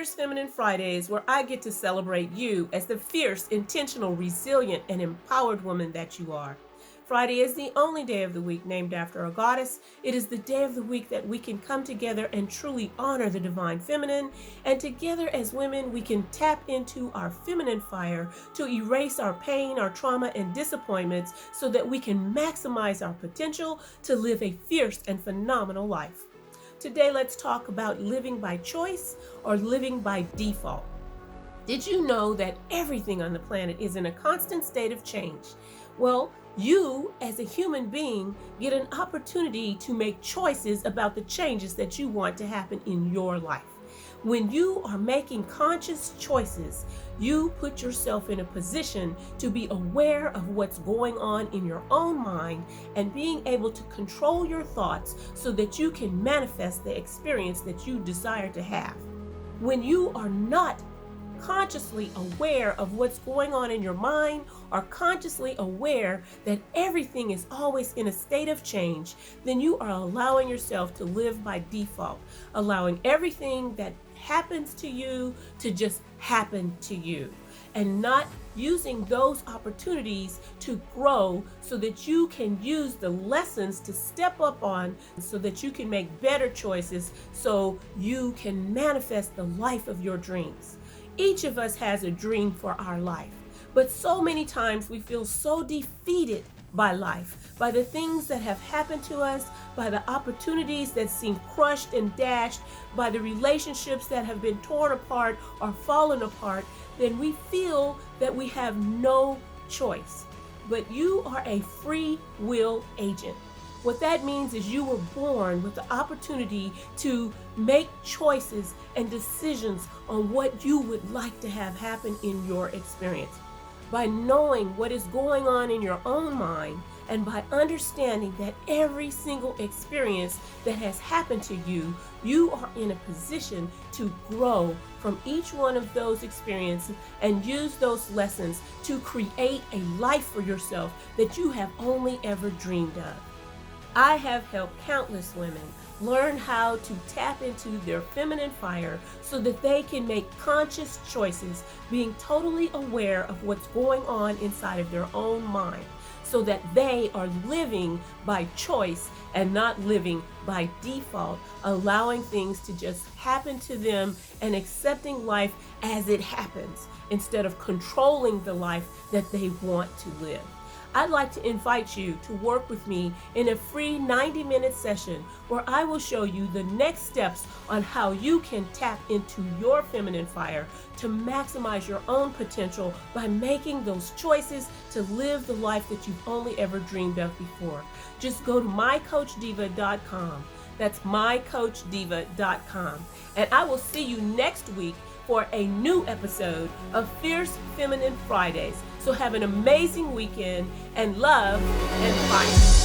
Fierce Feminine Fridays, where I get to celebrate you as the fierce, intentional, resilient, and empowered woman that you are. Friday is the only day of the week named after a goddess. It is the day of the week that we can come together and truly honor the divine feminine. And together as women, we can tap into our feminine fire to erase our pain, our trauma, and disappointments so that we can maximize our potential to live a fierce and phenomenal life. Today, let's talk about living by choice or living by default. Did you know that everything on the planet is in a constant state of change? Well, you as a human being get an opportunity to make choices about the changes that you want to happen in your life. When you are making conscious choices, you put yourself in a position to be aware of what's going on in your own mind and being able to control your thoughts so that you can manifest the experience that you desire to have. When you are not consciously aware of what's going on in your mind or consciously aware that everything is always in a state of change, then you are allowing yourself to live by default, allowing everything that happens to you to just happen to you and not using those opportunities to grow so that you can use the lessons to step up on so that you can make better choices so you can manifest the life of your dreams. Each of us has a dream for our life, but so many times we feel so defeated by life, by the things that have happened to us, by the opportunities that seem crushed and dashed, by the relationships that have been torn apart or fallen apart, then we feel that we have no choice. But you are a free will agent. What that means is you were born with the opportunity to make choices and decisions on what you would like to have happen in your experience. By knowing what is going on in your own mind and by understanding that every single experience that has happened to you, you are in a position to grow from each one of those experiences and use those lessons to create a life for yourself that you have only ever dreamed of. I have helped countless women learn how to tap into their feminine fire so that they can make conscious choices, being totally aware of what's going on inside of their own mind, so that they are living by choice and not living by default, allowing things to just happen to them and accepting life as it happens instead of controlling the life that they want to live. I'd like to invite you to work with me in a free 90-minute session where I will show you the next steps on how you can tap into your feminine fire to maximize your own potential by making those choices to live the life that you've only ever dreamed of before. Just go to mycoachdiva.com. That's mycoachdiva.com. And I will see you next week for a new episode of Fierce Feminine Fridays. So have an amazing weekend and love and fire.